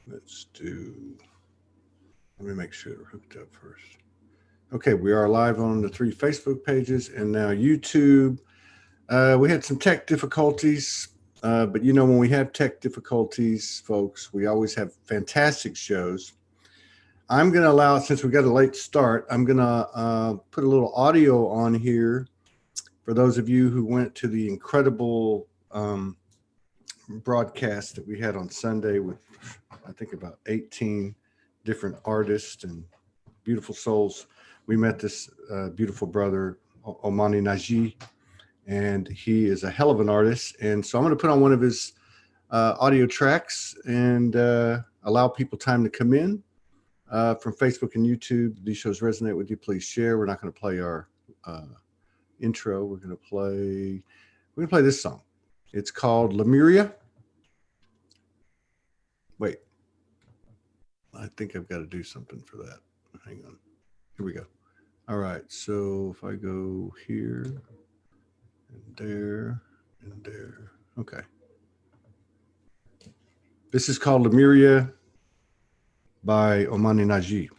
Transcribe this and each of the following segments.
Let me make sure they're hooked up first. Okay, we are live on the 3 Facebook pages and now YouTube. We had some tech difficulties, but when we have tech difficulties, folks, we always have fantastic shows. I'm going to allow, since we got a late start, I'm going to put a little audio on here for those of you who went to the incredible broadcast that we had on Sunday with, I think, about 18 different artists and beautiful souls. We met this beautiful brother, Omani Nagi, and he is a hell of an artist. And so I'm going to put on one of his audio tracks and allow people time to come in from Facebook and YouTube. These shows resonate with you. Please share. We're not going to play our intro. We're going to play this song. It's called Lemuria. Wait, I think I've got to do something for that. Hang on. Here we go. All right. So if I go here and there and there. Okay. This is called Lemuria by Imani Nagi.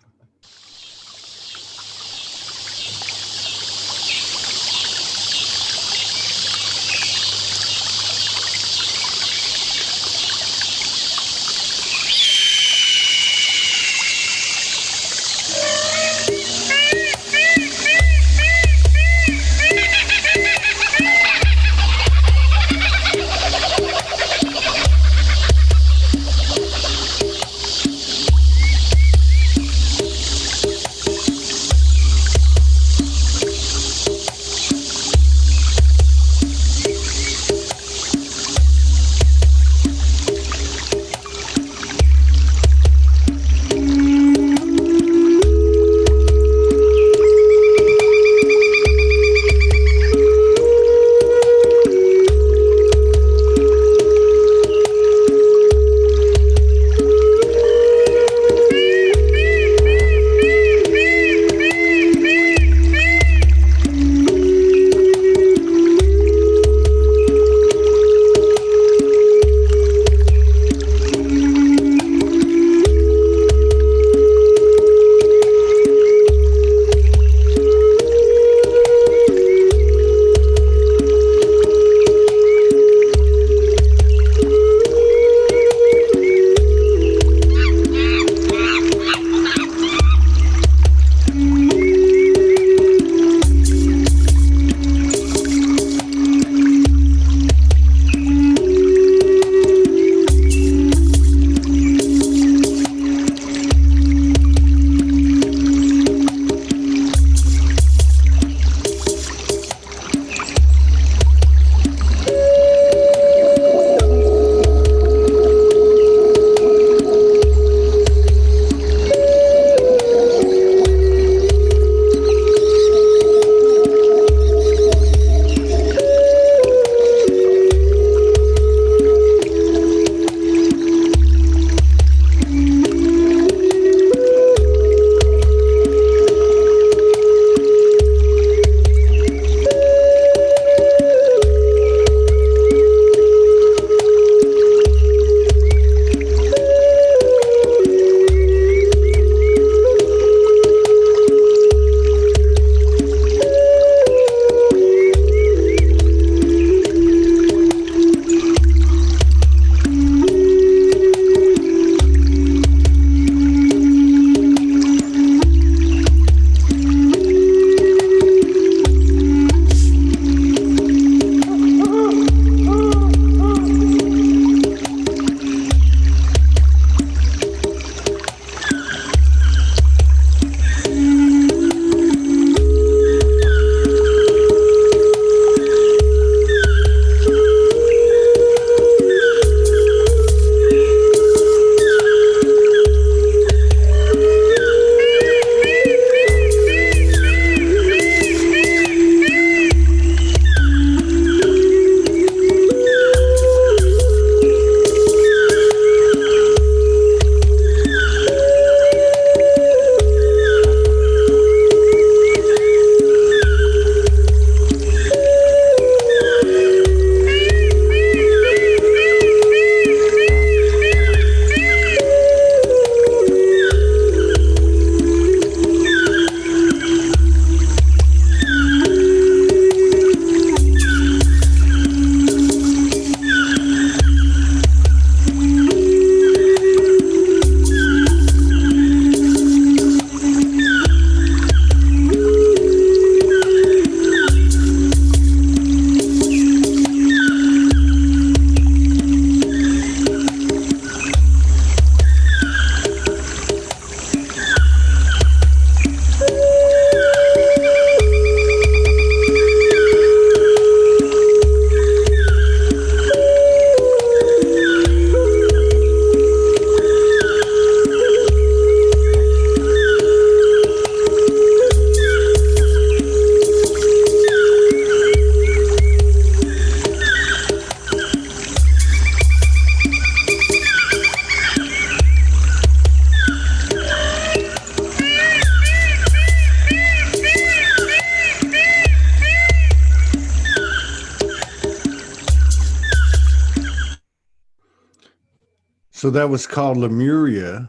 So that was called Lemuria.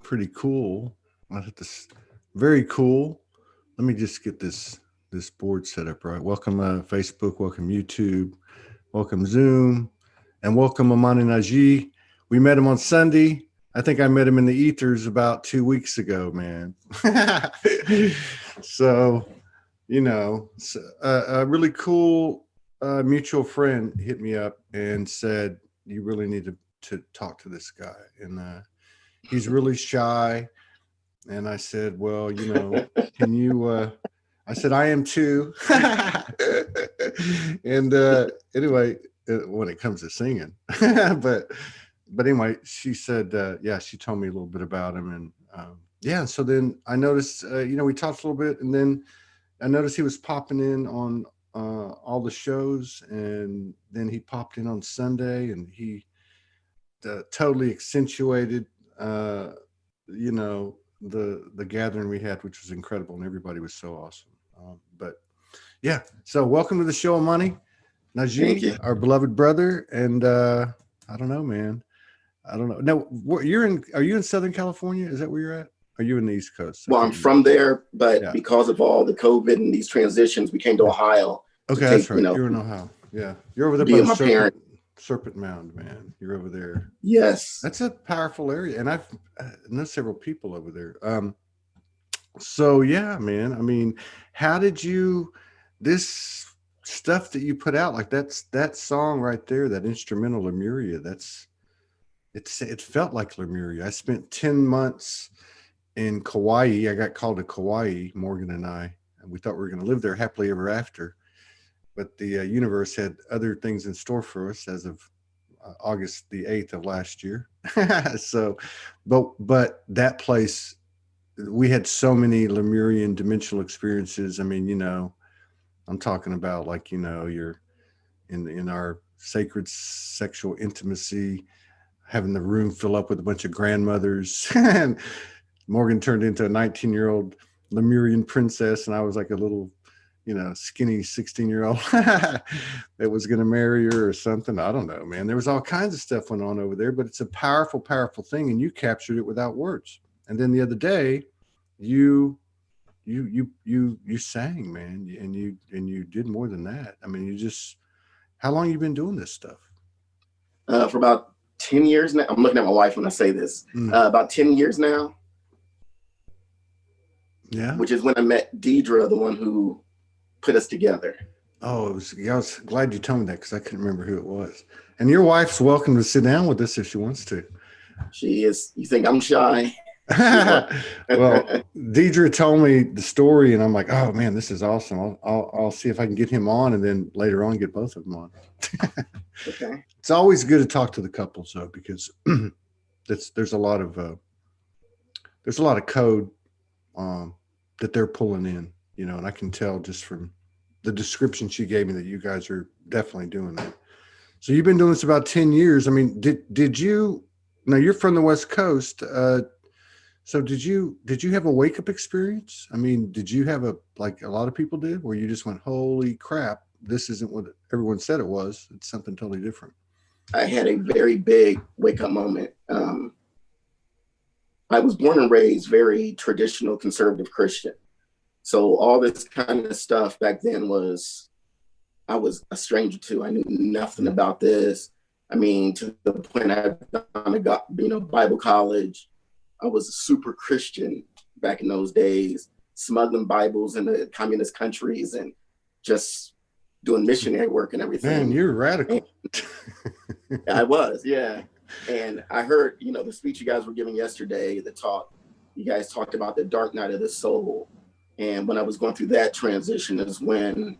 Pretty cool. I hit this. Very cool. Let me just get this board set up right. Welcome Facebook. Welcome YouTube. Welcome Zoom, and welcome Imani Nagi. We met him on Sunday. I think I met him in the ethers about 2 weeks ago, man. So, a really cool mutual friend hit me up and said, you really need to talk to this guy. And he's really shy. And I said, well, can you, I said, I am too. And anyway, when it comes to singing, but anyway, she said, she told me a little bit about him. And so then I noticed, we talked a little bit, and then I noticed he was popping in on all the shows, and then he popped in on Sunday, and he totally accentuated, the gathering we had, which was incredible, and everybody was so awesome. So welcome to the show, Imani Nagi, our beloved brother. And I don't know, man. I don't know. Now, are you in Southern California? Is that where you're at? Are you in the East Coast? Well, I'm from there, but because of all the COVID and these transitions, we came to Ohio. Okay, that's right. You're in Ohio. Yeah. You're over there by the Serpent Mound, man. You're over there. Yes. That's a powerful area. And I've known several people over there. So yeah, man. I mean, how did this stuff that you put out, like that song right there, that instrumental Lemuria, it felt like Lemuria. I spent 10 months in Kauai. I got called to Kauai, Morgan and I, and we thought we were going to live there happily ever after. But the universe had other things in store for us as of August the 8th of last year. So, but that place, we had so many Lemurian dimensional experiences. I mean, I'm talking about like, you're in our sacred sexual intimacy, having the room fill up with a bunch of grandmothers. And Morgan turned into a 19-year-old Lemurian princess, and I was like a little, skinny 16-year-old that was going to marry her or something. I don't know, man. There was all kinds of stuff went on over there, but it's a powerful, powerful thing, and you captured it without words. And then the other day, you sang, man, and you did more than that. I mean, how long you been doing this stuff? For about 10 years now. I'm looking at my wife when I say this. About 10 years now. Yeah. Which is when I met Deidre, the one who put us together. Oh, I was glad you told me that, because I couldn't remember who it was. And your wife's welcome to sit down with us if she wants to. She is. You think I'm shy? Well, Deidre told me the story, and I'm like, oh man, this is awesome. I'll see if I can get him on, and then later on get both of them on. Okay. It's always good to talk to the couples though, because there's a lot of code that they're pulling in, and I can tell just from the description she gave me that you guys are definitely doing that. So you've been doing this about 10 years. I mean, did you, now you're from the West Coast. So did you have a wake up experience? I mean, did you have like a lot of people did, where you just went, holy crap, this isn't what everyone said it was. It's something totally different. I had a very big wake up moment. I was born and raised very traditional conservative Christian. So all this kind of stuff back then I was a stranger to. I knew nothing about this. I mean, to the point I got, Bible college. I was a super Christian back in those days, smuggling Bibles in the communist countries and just doing missionary work and everything. Man, you're radical. I was, yeah. And I heard, the speech you guys were giving yesterday, the talk, you guys talked about the dark night of the soul. And when I was going through that transition is when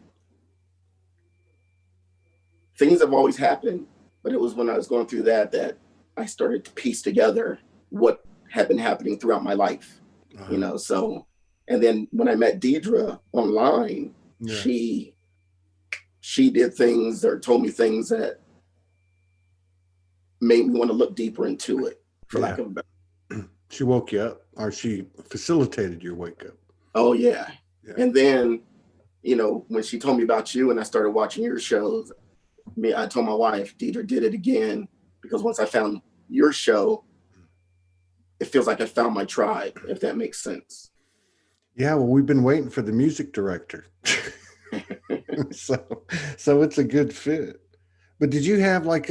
things have always happened, but it was when I was going through that I started to piece together what had been happening throughout my life, so, and then when I met Deidre online, she did things or told me things that made me want to look deeper into it, for lack of a better. She woke you up, or she facilitated your wake up. Oh yeah. And then, when she told me about you and I started watching your shows, I told my wife, Deidre did it again, because once I found your show, it feels like I found my tribe, if that makes sense. Yeah, well, we've been waiting for the music director. So it's a good fit. But did you have like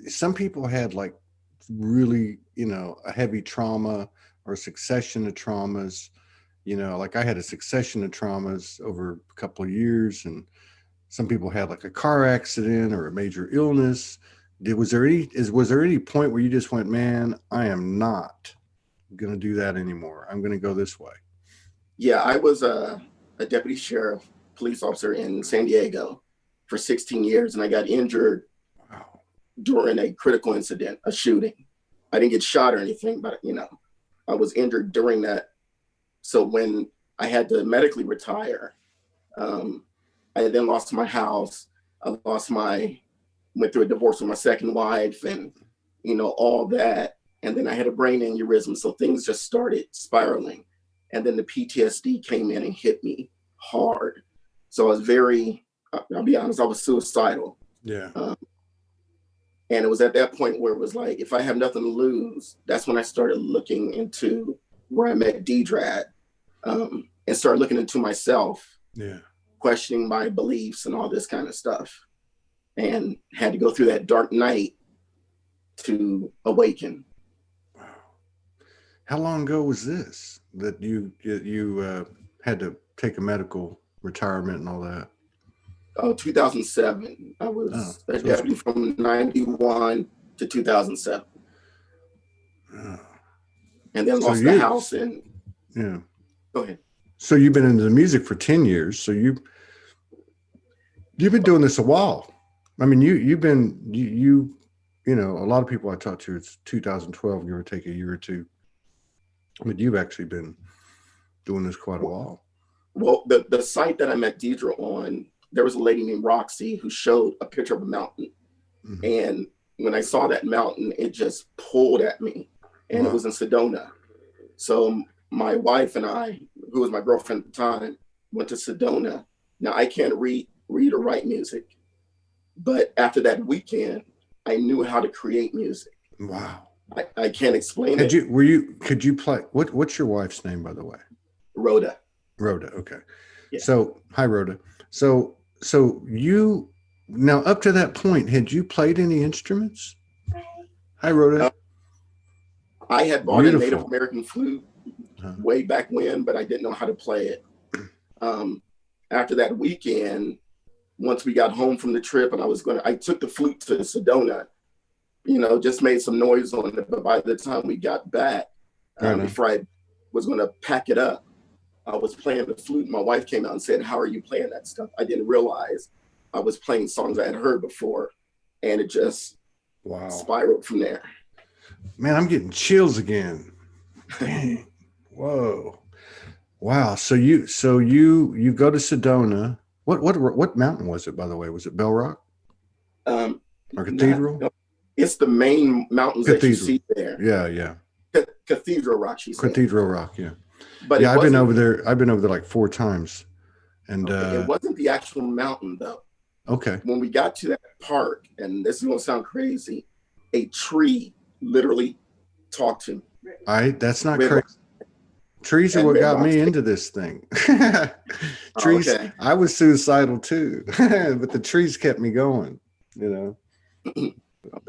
some people had like really, a heavy trauma or a succession of traumas, like I had a succession of traumas over a couple of years, and some people had like a car accident or a major illness. Was there any point where you just went, man, I am not going to do that anymore. I'm going to go this way? Yeah, I was a deputy sheriff, police officer in San Diego for 16 years, and I got injured during a critical incident, a shooting. I didn't get shot or anything, but I was injured during that. So when I had to medically retire, I then lost my house. I went through a divorce with my second wife, and all that. And then I had a brain aneurysm, so things just started spiraling. And then the PTSD came in and hit me hard. So I was I'll be honest, I was suicidal. Yeah. And it was at that point where it was like, if I have nothing to lose, that's when I started looking into where I met D-Drad, and started looking into myself, questioning my beliefs and all this kind of stuff. And had to go through that dark night to awaken. Wow. How long ago was this that you had to take a medical retirement and all that? 2007. I was a deputy from 91 to 2007. And then lost the house and Go ahead. So you've been into the music for 10 years. So you've been doing this a while. I mean, a lot of people I talk to, it's 2012, give or take a year or two. But you've actually been doing this quite a while. Well, the site that I met Deidre on, there was a lady named Roxy who showed a picture of a mountain. Mm-hmm. And when I saw that mountain, it just pulled at me. And It was in Sedona. So my wife and I, who was my girlfriend at the time, went to Sedona. Now, I can't read or write music. But after that weekend, I knew how to create music. Wow. I can't explain it. Could you play, what's your wife's name, by the way? Rhoda. Rhoda, okay. Yeah. So, hi, Rhoda. So you, now up to that point, had you played any instruments? Hi, Rhoda. I had bought a Native American flute way back when, but I didn't know how to play it. After that weekend, once we got home from the trip, and I took the flute to Sedona, just made some noise on it. But by the time we got back, before I was going to pack it up, I was playing the flute. My wife came out and said, "How are you playing that stuff?" I didn't realize I was playing songs I had heard before, and it just spiraled from there. Man, I'm getting chills again. Dang. Whoa. Wow. So you go to Sedona. What mountain was it, by the way? Was it Bell Rock? Or Cathedral? No, it's the main mountains that you see there. Yeah. Cathedral Rock, she said. Cathedral Rock, yeah. But I've been over there. I've been over there like 4 times. And it wasn't the actual mountain though. Okay. When we got to that park, and this is gonna sound crazy, a tree literally talked to me. That's not crazy. Trees are what got me into this thing. Trees. Okay. I was suicidal too, but the trees kept me going. That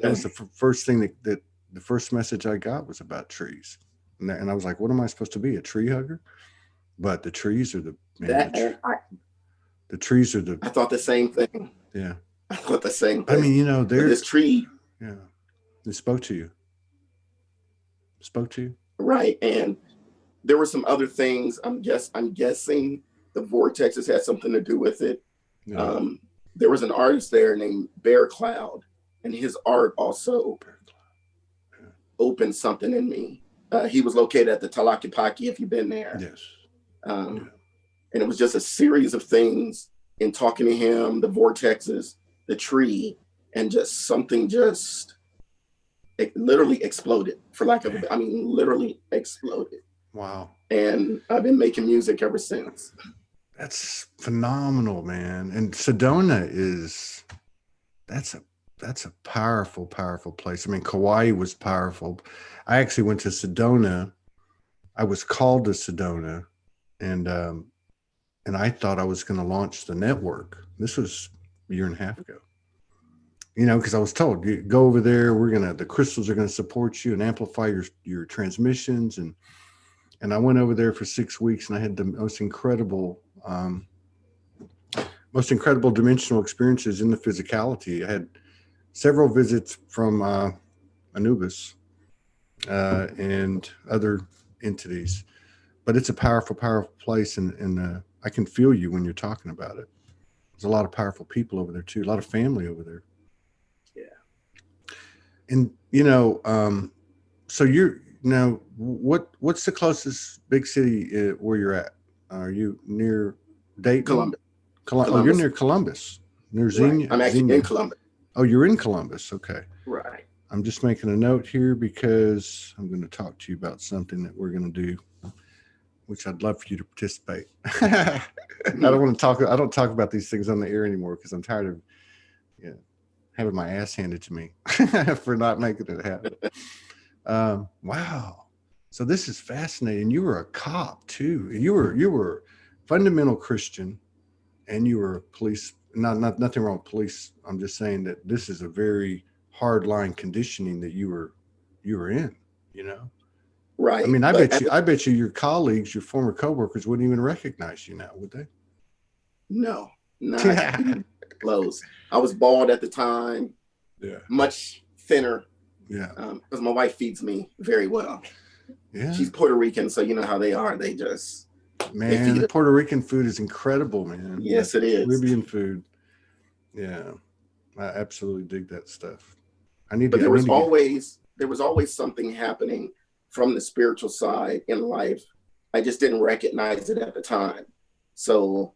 was the first thing that the first message I got was about trees, and I was like, "What am I supposed to be? A tree hugger?" But the trees are the trees are the. I thought the same thing. Yeah, I thought the same thing. I mean, this tree. Yeah, it spoke to you. Right, and there were some other things. I'm guessing the vortexes had something to do with it. Yeah. There was an artist there named Bear Cloud, and his art also opened something in me. He was located at the Talakipaki, if you've been there. Yes. And it was just a series of things in talking to him, the vortexes, the tree, and just something it literally exploded, literally exploded. Wow. And I've been making music ever since. That's phenomenal, man. And Sedona that's that's a powerful, powerful place. I mean, Kauai was powerful. I actually went to Sedona. I was called to Sedona, and I thought I was going to launch the network. This was a year and a half ago. You know, because I was told, you go over there. The crystals are going to support you and amplify your transmissions, and I went over there for 6 weeks, and I had the most incredible dimensional experiences in the physicality. I had several visits from Anubis and other entities, but it's a powerful, powerful place, and I can feel you when you're talking about it. There's a lot of powerful people over there too, a lot of family over there. Yeah. And so you're now, what's the closest big city where you're at? Are you near Dayton? Columbus. Oh, you're near Columbus, near Xenia. Right. I'm actually in Columbus. Oh, you're in Columbus. Okay. Right. I'm just making a note here because I'm going to talk to you about something that we're going to do, which I'd love for you to participate. I don't talk about these things on the air anymore because I'm tired of having my ass handed to me for not making it happen. Wow. So this is fascinating. You were a cop too. You were fundamental Christian, and you were a police. Nothing wrong with police. I'm just saying that this is a very hard line conditioning that you were in. You know. Right. I mean, I bet you your colleagues, your former coworkers, wouldn't even recognize you now, would they? No, not close. I was bald at the time. Yeah. Much thinner. Yeah. Because my wife feeds me very well. Yeah. She's Puerto Rican, so you know how they are. They just the Puerto Rican food is incredible, man. Yes, it is. Caribbean food. Yeah. I absolutely dig that stuff. But there was always something happening from the spiritual side in life. I just didn't recognize it at the time. So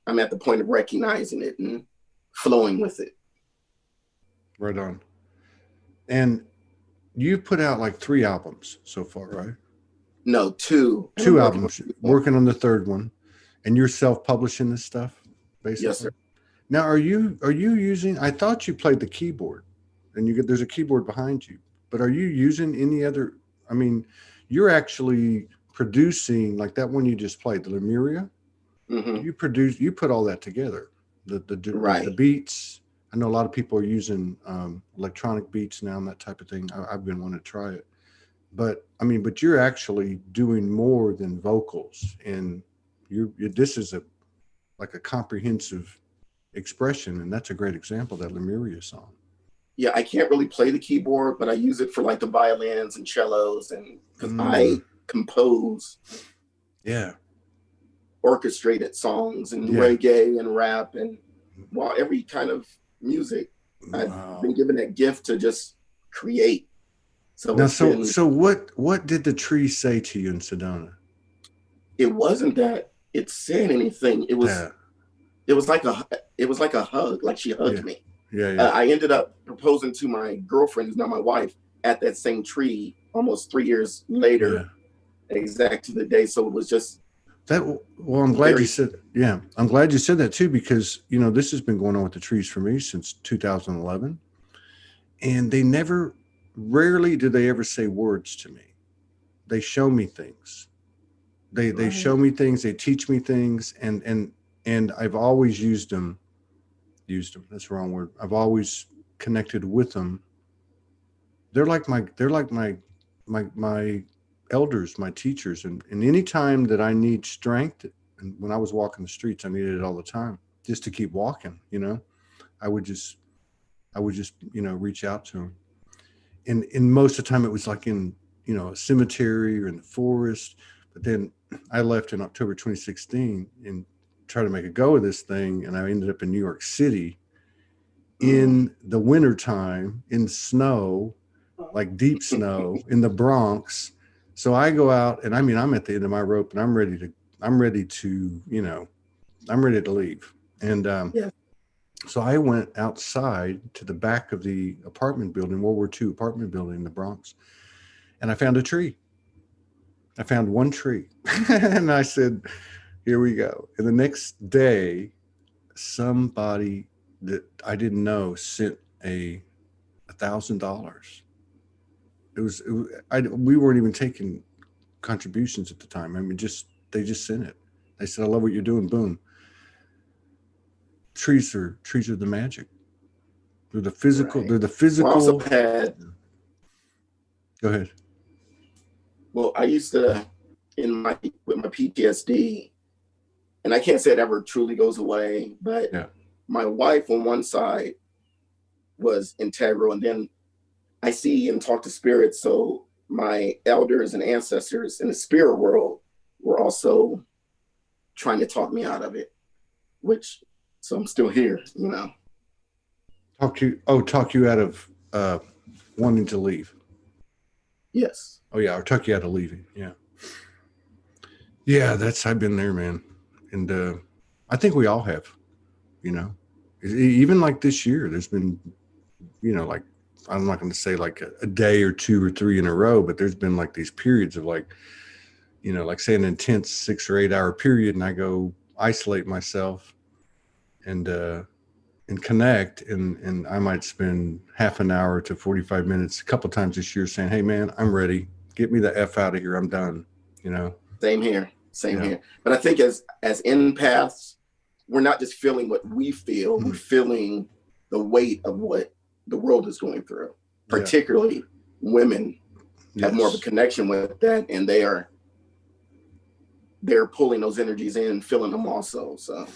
I'm at the point of recognizing it and flowing with it. Right on. And you've put out like 3 albums so far, right? No, 2. 2 albums. Working on the 3rd one. And you're self-publishing this stuff, basically? Yes, sir. Now, are you using, I thought you played the keyboard, and there's a keyboard behind you, but are you using any other, I mean, you're actually producing, like that one you just played, the Lemuria. Mm-hmm. You put all that together, Right. the beats. I know a lot of people are using electronic beats now and that type of thing. I've been wanting to try it, but you're actually doing more than vocals, and this is like a comprehensive expression, and that's a great example, that Lemuria song. Yeah, I can't really play the keyboard, but I use it for like the violins and cellos, and because I compose orchestrated songs and reggae and rap and every kind of music. I've been given that gift to just create. So now, so what did the tree say to you in Sedona? It wasn't that it said anything. It was like a hug, like she hugged me. I ended up proposing to my girlfriend, who's now my wife, at that same tree almost 3 years later, exact to the day. So it was just that. Well, I'm glad you said. Yeah, I'm glad you said that too, because this has been going on with the trees for me since 2011, and rarely do they ever say words to me. They show me things. They show me things. They teach me things, and I've always used them. That's the wrong word. I've always connected with them. They're like my elders, my teachers, and any time that I need strength, and when I was walking the streets, I needed it all the time just to keep walking. I would just reach out to them, and most of the time it was like in a cemetery or in the forest. But then I left in October 2016 and try to make a go of this thing, and I ended up in New York City in the wintertime, in snow, like deep snow, in the Bronx. So I go out, and I'm at the end of my rope, and I'm ready to leave. And so I went outside to the back of the apartment building, World War II apartment building in the Bronx, and I found a tree. I found one tree, and I said, here we go. And the next day, somebody that I didn't know sent a $1,000. We weren't even taking contributions at the time. I mean, they just sent it. They said, I love what you're doing. Boom. Trees are the magic. They're the physical. Right. They're the physical. I also had. Go ahead. Well, I used to, with my PTSD, and I can't say it ever truly goes away, but Yeah. my wife on one side was integral, and then I see and talk to spirits. So my elders and ancestors in the spirit world were also trying to talk me out of it, so I'm still here, you know. Talk you out of wanting to leave. Yes. Oh yeah, or talk you out of leaving. Yeah. Yeah, I've been there, man. And I think we all have, you know. Even like this year, there's been, you know, like, I'm not going to say like a day or two or three in a row, but there's been like these periods of like, you know, like say an intense 6 or 8 hour period, and I go isolate myself and connect, and I might spend half an hour to 45 minutes a couple times this year saying, hey man, I'm ready. Get me the F out of here. I'm done. You know? Same here. But I think as empaths, we're not just feeling what we feel, we're feeling the weight of what the world is going through. Particularly women have more of a connection with that, and they're pulling those energies in, feeling them also. So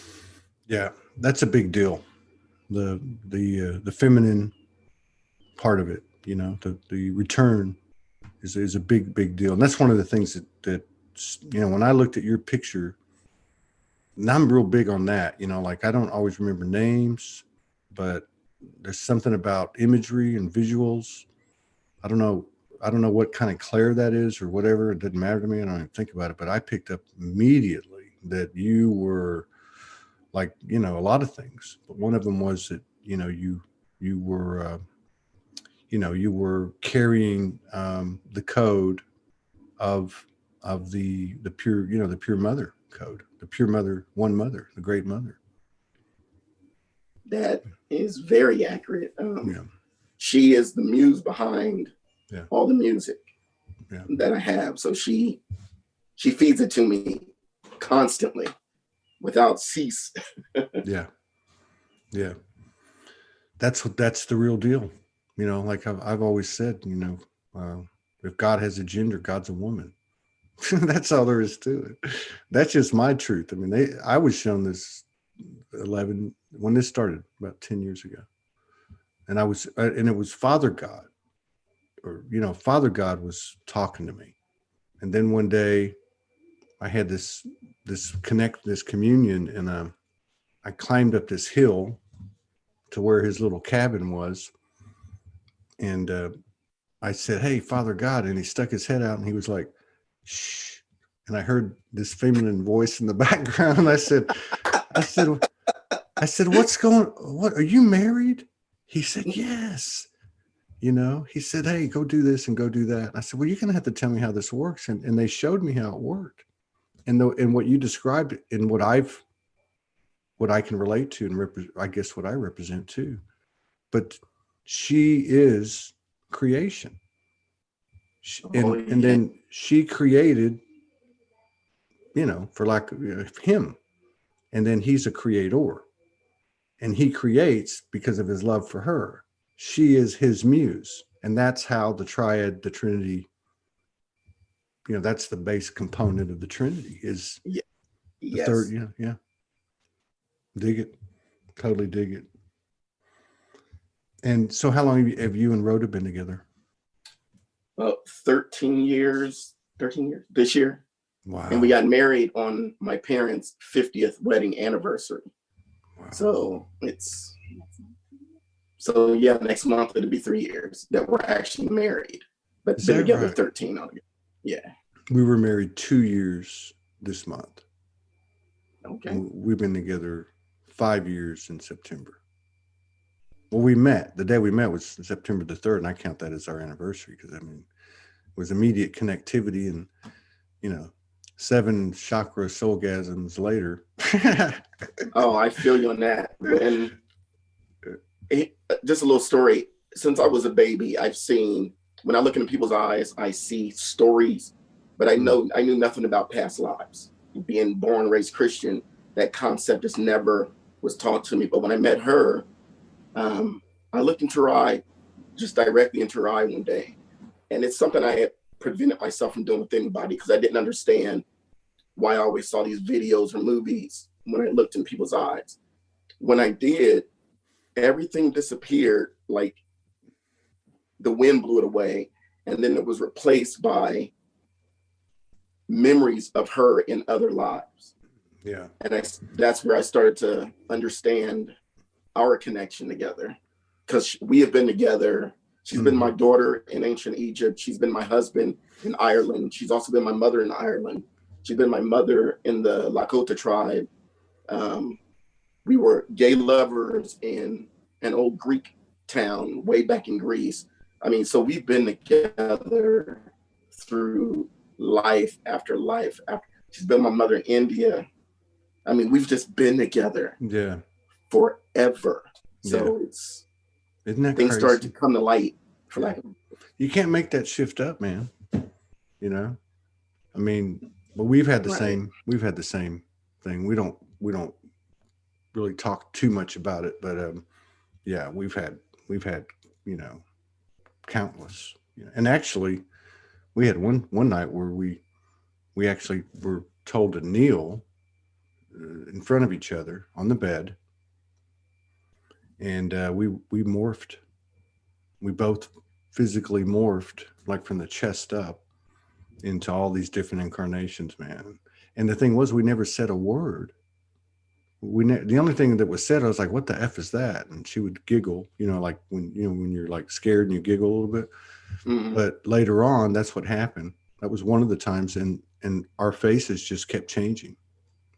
yeah, that's a big deal. The feminine part of it, you know, the return is a big deal. And that's one of the things that you know, when I looked at your picture, and I'm real big on that, you know, like I don't always remember names, but there's something about imagery and visuals. I don't know what kind of clair that is or whatever. It doesn't matter to me. I don't even think about it, but I picked up immediately that you were like, you know, a lot of things, but one of them was that, you know, you were, you know, you were carrying the code of the pure, you know, the pure mother code, the pure mother, one mother, the great mother. That is very accurate. She is the muse behind all the music that I have. So she feeds it to me constantly without cease. Yeah. That's the real deal. You know, like I've always said, you know, if God has a gender, God's a woman. That's all there is to it. That's just my truth. I mean, I was shown this when this started about 10 years ago, and it was Father God, or, you know, Father God was talking to me. And then one day I had this communion, and I climbed up this hill to where his little cabin was. And I said, hey, Father God. And he stuck his head out and he was like, shh. And I heard this feminine voice in the background. I said, what, are you married? He said, yes. You know, he said, hey, go do this and go do that. I said, well, you're going to have to tell me how this works. And they showed me how it worked. And what you described and what I can relate to, and I guess what I represent too. But she is creation. And then she created, you know, for lack of him. And then he's a creator. And he creates because of his love for her. She is his muse. And that's how the triad, the Trinity, you know, that's the base component of the Trinity is the third. Yeah. Dig it. Totally dig it. And so how long have you and Rhoda been together? Well, 13 years this year. Wow. And we got married on my parents' 50th wedding anniversary. Wow. So next month it'll be 3 years that we're actually married, but been together right? 13 altogether. Yeah. We were married 2 years this month. Okay. And we've been together 5 years in September. Well, the day we met was September the 3rd, and I count that as our anniversary because, I mean, it was immediate connectivity and, you know, 7 chakra soulgasms later. Oh, I feel you on that. And just a little story. since I was a baby, I've seen, when I look into people's eyes, I see stories, but I knew nothing about past lives. Being born and raised Christian, that concept just never was taught to me. But when I met her, I looked into her eye, just directly into her eye one day. And it's something I had prevented myself from doing with anybody, because I didn't understand why I always saw these videos or movies when I looked in people's eyes. When I did, everything disappeared, like the wind blew it away. And then it was replaced by memories of her in other lives. Yeah. And that's where I started to understand our connection together, because we have been together. She's been my daughter in ancient Egypt. She's been my husband in Ireland. She's also been my mother in Ireland. She's been my mother in the Lakota tribe. We were gay lovers in an old Greek town way back in Greece. I mean, so we've been together through life after life. She's been my mother in India. I mean, we've just been together forever. So isn't that things crazy? started to come to light, for lack of. You can't make that shift up, man. You know, I mean, but we've had the same thing. We don't really talk too much about it, but yeah, we've had you know, countless. You know, and actually, we had one night where we actually were told to kneel in front of each other on the bed, and we morphed. We both physically morphed, like from the chest up, into all these different incarnations, man. And the thing was, we never said a word. The only thing that was said, I was like, "What the f is that?" And she would giggle, you know, like when you're like scared and you giggle a little bit. But later on, that's what happened. That was one of the times, and our faces just kept changing.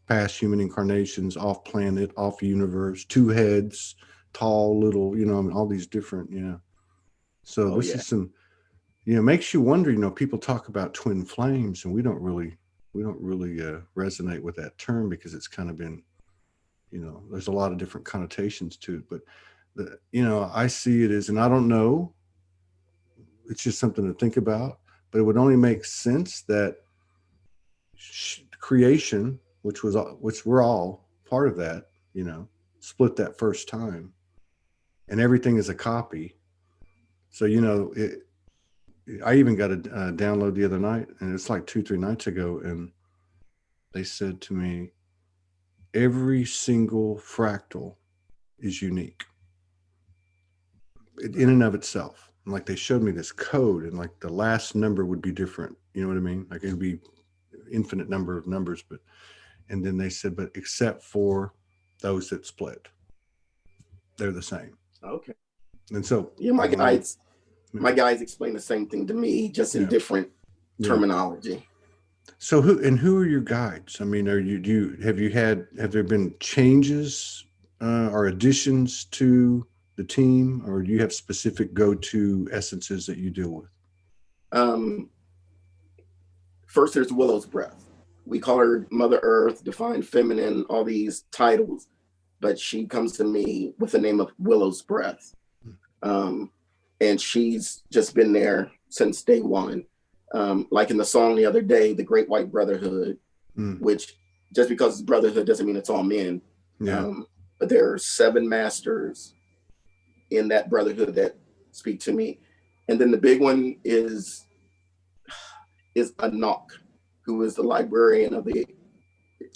Past human incarnations, off planet, off universe, two heads, tall, little, you know, I mean, all these different, you know. So this is some, you know, makes you wonder. You know, people talk about twin flames, and we don't really resonate with that term, because it's kind of been, you know, there's a lot of different connotations to it. But you know, I see it as, and I don't know, it's just something to think about. But it would only make sense that creation, which we're all part of that, you know, split that first time, and everything is a copy. So, you know, I even got a download the other night, and it's like 2-3 nights ago, and they said to me, every single fractal is unique in and of itself. And like, they showed me this code, and like the last number would be different. You know what I mean? Like, it would be infinite number of numbers, and then they said, but except for those that split, they're the same. Okay. And so yeah, my guys explain the same thing to me, just in different terminology. So who are your guides? I mean, have there been changes or additions to the team, or do you have specific go-to essences that you deal with? First, there's Willow's Breath. We call her Mother Earth, Divine Feminine, all these titles, but she comes to me with the name of Willow's Breath. And she's just been there since day one. Like in the song the other day, the Great White Brotherhood, which just because it's brotherhood doesn't mean it's all men. But there are 7 masters in that brotherhood that speak to me. And then the big one is Anak, who is the librarian of the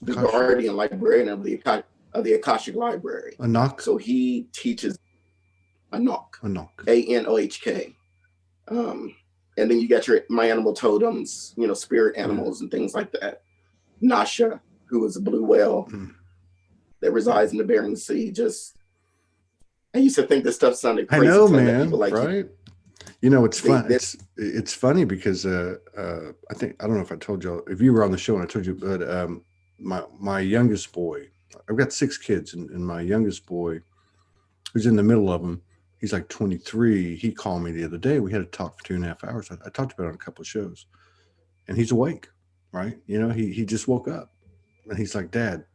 guardian librarian of the Akashic Library. Anak? So he teaches Anak. Anak. Anohk. And then you got my animal totems, you know, spirit animals and things like that. Nasha, who is a blue whale that resides in the Bering Sea. I used to think this stuff sounded crazy. I know, man. Like, right? You know, it's fun. It's funny because I don't know if I told you, if you were on the show and I told you, but my youngest boy, I've got 6 kids, and my youngest boy, who's in the middle of them, he's like 23. He called me the other day. We had a talk for 2.5 hours. I talked about it on a couple of shows, and he's awake, right? You know, he just woke up, and he's like, "Dad,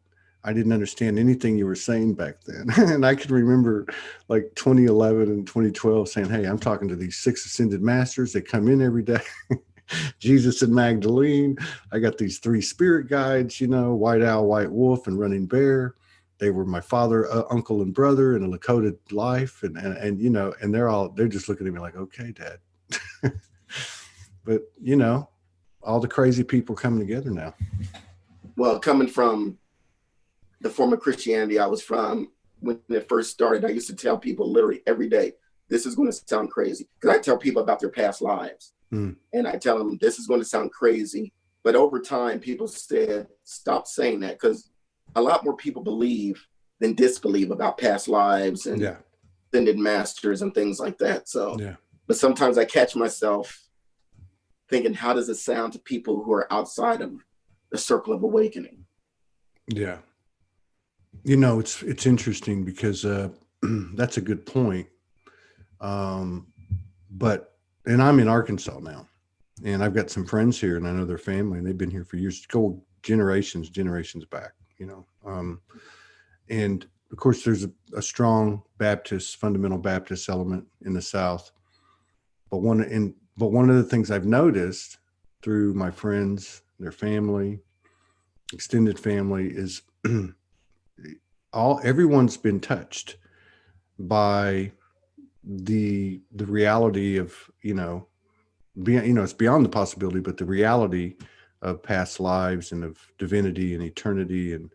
I didn't understand anything you were saying back then. And I can remember like 2011 and 2012 saying, hey, I'm talking to these 6 ascended masters. They come in every day. Jesus and Magdalene. I got these 3 spirit guides, you know, White Owl, White Wolf, and Running Bear. They were my father, uncle, and brother in a Lakota life. And you know, and they're just looking at me like, okay, Dad. But, you know, all the crazy people coming together now. Well, coming from the form of Christianity I was from when it first started, I used to tell people literally every day, this is going to sound crazy. Because I tell people about their past lives. And I tell them, this is going to sound crazy. But over time, people said, stop saying that, because a lot more people believe than disbelieve about past lives and ascended masters and things like that. So, but sometimes I catch myself thinking, how does it sound to people who are outside of the circle of awakening? Yeah. You know, it's interesting because that's a good point. But I'm in Arkansas now, and I've got some friends here, and I know their family, and they've been here for years, go generations back, you know. And of course, there's a strong Baptist, fundamental Baptist element in the South. But one of the things I've noticed through my friends, their family, extended family, is everyone's been touched by the reality of, you know, it's beyond the possibility, but the reality of past lives and of divinity and eternity. And,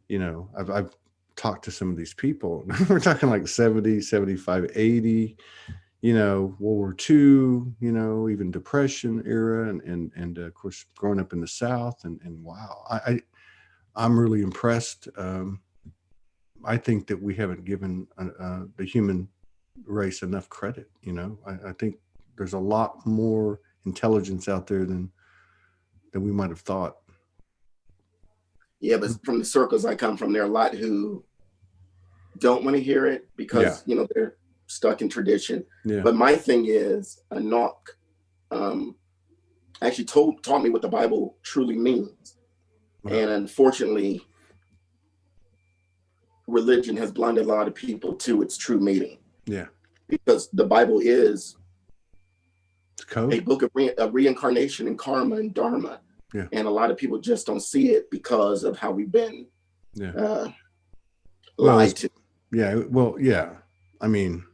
you know, I've talked to some of these people. We're talking like 70, 75, 80, you know, World War II, you know, even Depression era, and of course, growing up in the South, and wow, I'm really impressed. I think that we haven't given the human race enough credit. You know, I think there's a lot more intelligence out there than we might have thought. Yeah, but from the circles I come from, there are a lot who don't want to hear it because, you know, they're stuck in tradition. But my thing is, a knock actually taught me what the Bible truly means. And unfortunately, religion has blinded a lot of people to its true meaning. Yeah. Because the Bible is a book of reincarnation and karma and dharma. Yeah. And a lot of people just don't see it because of how we've been lied to. Yeah. Well, yeah. I mean,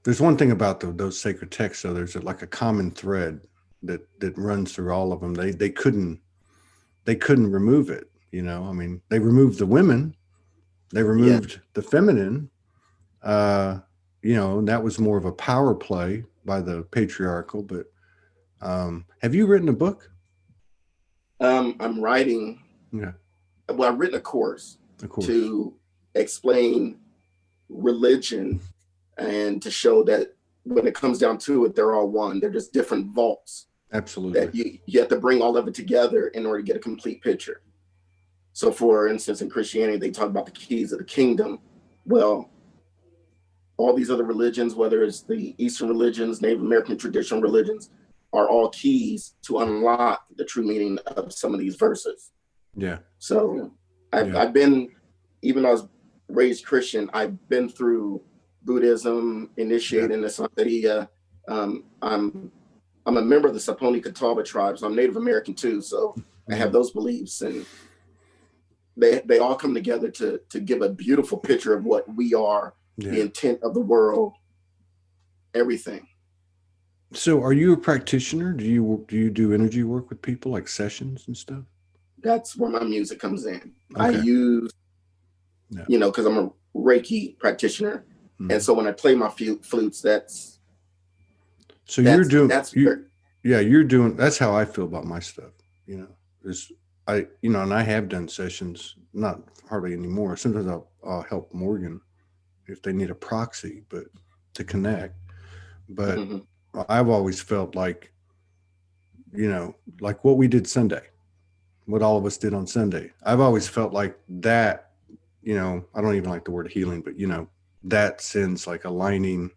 there's one thing about those sacred texts, though. There's like a common thread that runs through all of them. They couldn't remove it. You know, I mean, they removed the women, they removed the feminine. You know, and that was more of a power play by the patriarchal. But have you written a book? I'm writing. Yeah. Well, I've written a course to explain religion and to show that when it comes down to it, they're all one. They're just different vaults. Absolutely. That you have to bring all of it together in order to get a complete picture. So, for instance, in Christianity, they talk about the keys of the kingdom. Well, all these other religions, whether it's the Eastern religions, Native American traditional religions, are all keys to unlock the true meaning of some of these verses. Yeah. So I've been, even though I was raised Christian, I've been through Buddhism, initiated in the Santeria. I'm a member of the Saponi Catawba tribe, so I'm Native American too. So I have those beliefs, and they all come together to give a beautiful picture of what we are, the intent of the world, everything. So are you a practitioner? Do you do energy work with people, like sessions and stuff? That's where my music comes in. Okay. I use, you know, because I'm a Reiki practitioner. Mm-hmm. And so when I play my flutes, that's you're doing, that's how I feel about my stuff, you know, and I have done sessions, not hardly anymore. Sometimes I'll help Morgan if they need a proxy, but to connect. But I've always felt like, you know, like what we did Sunday, what all of us did on Sunday. I've always felt like that, you know, I don't even like the word healing, but, you know, that sends like a lining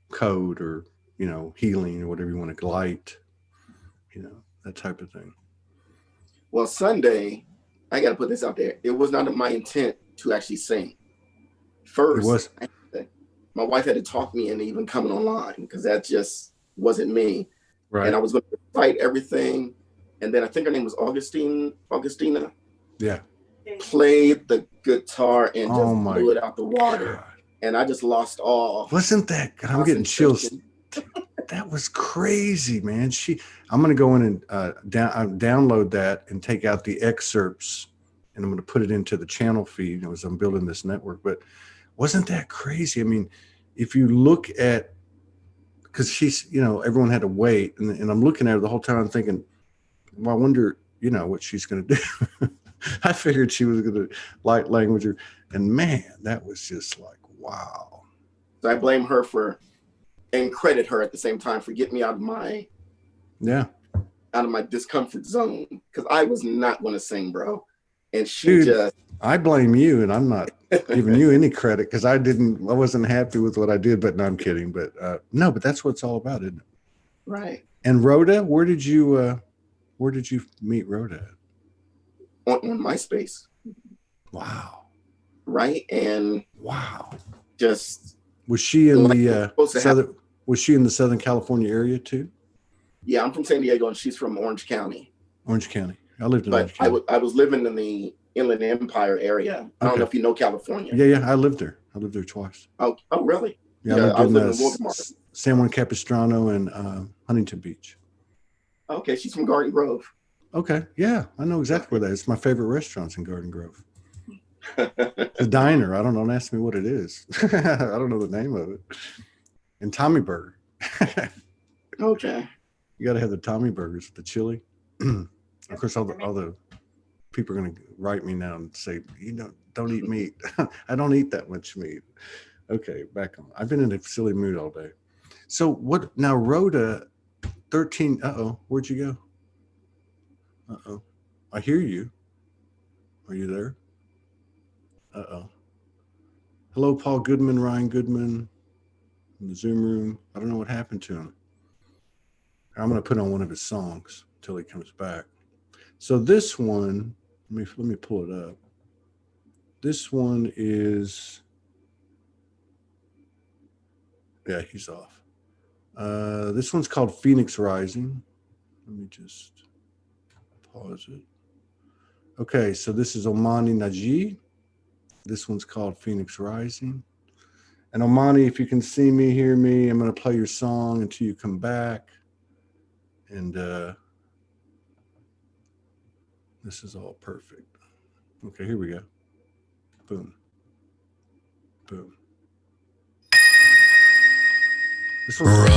code, or, you know, healing, or whatever you want to light, you know, that type of thing. Well, Sunday, I got to put this out there. It was not my intent to actually sing. It First, was. my wife had to talk me into even coming online because that just wasn't me. Right. And I was going to fight everything. And then I think her name was Augustina. Yeah. Played the guitar and just Oh my blew it out the water. God. And I just lost all. Wasn't that? I'm getting chills. That was crazy, man. I'm going to go in and download that and take out the excerpts, and I'm going to put it into the channel feed as I'm building this network. But wasn't that crazy? I mean, if you look at, because she's, everyone had to wait, and I'm looking at her the whole time, I'm thinking, well, I wonder, what she's going to do. I figured she was going to light language her, and man, that was just like, wow. So I blame her and credit her at the same time for getting me out of my discomfort zone, because I was not going to sing, bro. And I blame you, and I'm not giving you any credit because I wasn't happy with what I did. But no, I'm kidding. But no, but that's what it's all about, isn't it? Right. And Rhoda, where did you meet Rhoda? On MySpace. Wow. Right. And wow. Just was she in the Southern California area too? Yeah, I'm from San Diego, and she's from Orange County. Orange County. I lived in Orange County. I was living in the Inland Empire area. I don't know if you know California. Yeah. I lived there. I lived there twice. Oh, really? Yeah, I lived in San Juan Capistrano and Huntington Beach. Okay, she's from Garden Grove. Okay, yeah, I know exactly where that is. It's my favorite restaurant's in Garden Grove. The diner. I don't know. Don't ask me what it is. I don't know the name of it. And Tommy Burger. Okay. You got to have the Tommy Burgers, the chili. Of course, all the people are going to write me now and say, don't eat meat. I don't eat that much meat. Okay, back on. I've been in a silly mood all day. So what now, Rhoda, 13, where'd you go? I hear you. Are you there? Hello, Paul Goodman, Ryan Goodman in the Zoom room. I don't know what happened to him. I'm going to put on one of his songs until he comes back. So this one, let me pull it up. This one is, yeah, he's off. This one's called Phoenix Rising. Let me just pause it. Okay, so this is Omani Nagi. This one's called Phoenix Rising. And Omani, if you can see me, hear me, I'm going to play your song until you come back. And this is all perfect. Okay, here we go. Boom. Boom. This one's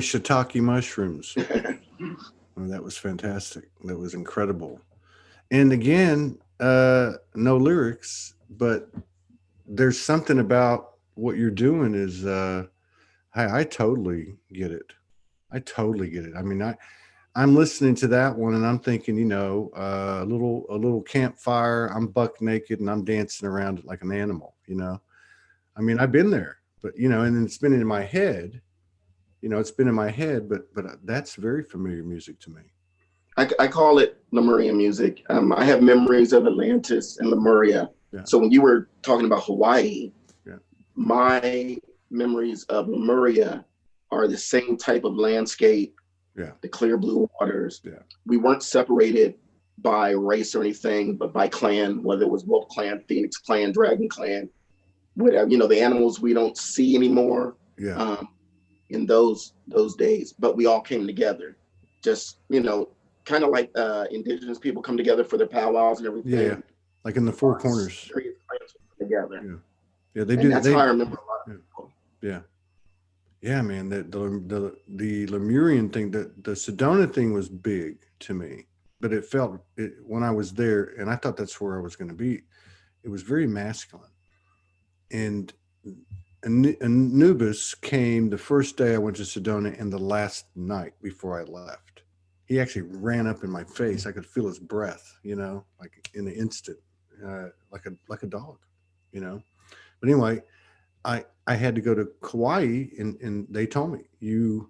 shiitake mushrooms. Oh, that was fantastic. That was incredible. And again, no lyrics, but there's something about what you're doing is I totally get it. I totally get it. I mean, I'm listening to that one and I'm thinking, a little campfire, I'm buck naked and I'm dancing around it like an animal, I mean, I've been there, but and it's been in my head, but that's very familiar music to me. I call it Lemurian music. I have memories of Atlantis and Lemuria. Yeah. So when you were talking about Hawaii, yeah. My memories of Lemuria are the same type of landscape, the clear blue waters. Yeah. We weren't separated by race or anything, but by clan, whether it was Wolf Clan, Phoenix Clan, Dragon Clan, whatever, the animals we don't see anymore in those days, but we all came together. Just, kind of like indigenous people come together for their powwows and everything. Yeah, like in the Four Corners. Together. Yeah, they do. That's how I remember a lot of people. Yeah, man. The Lemurian thing, the Sedona thing was big to me, but it felt when I was there, and I thought that's where I was going to be. It was very masculine, and Anubis came the first day I went to Sedona, and the last night before I left. He actually ran up in my face. I could feel his breath, like in an instant, like a dog, But anyway, I had to go to Kauai, and they told me you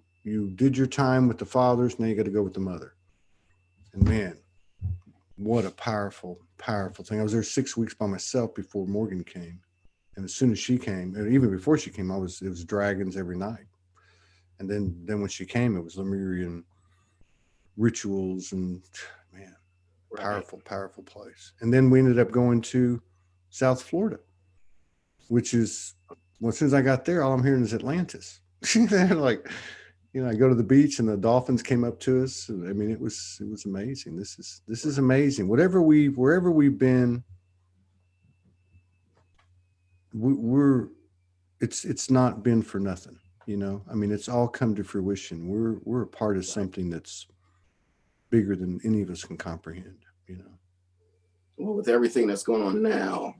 did your time with the fathers. Now you got to go with the mother. And man, what a powerful, powerful thing. I was there 6 weeks by myself before Morgan came, and as soon as she came, and even before she came, it was dragons every night. And then when she came, it was Lemurian rituals, and man, powerful, powerful place. And then we ended up going to South Florida, which is, as soon as I got there, all I'm hearing is Atlantis. They're like, I go to the beach and the dolphins came up to us. I mean, it was amazing. This is amazing. Wherever we've been, it's not been for nothing. I mean, it's all come to fruition. We're a part of something that's bigger than any of us can comprehend, Well, with everything that's going on now,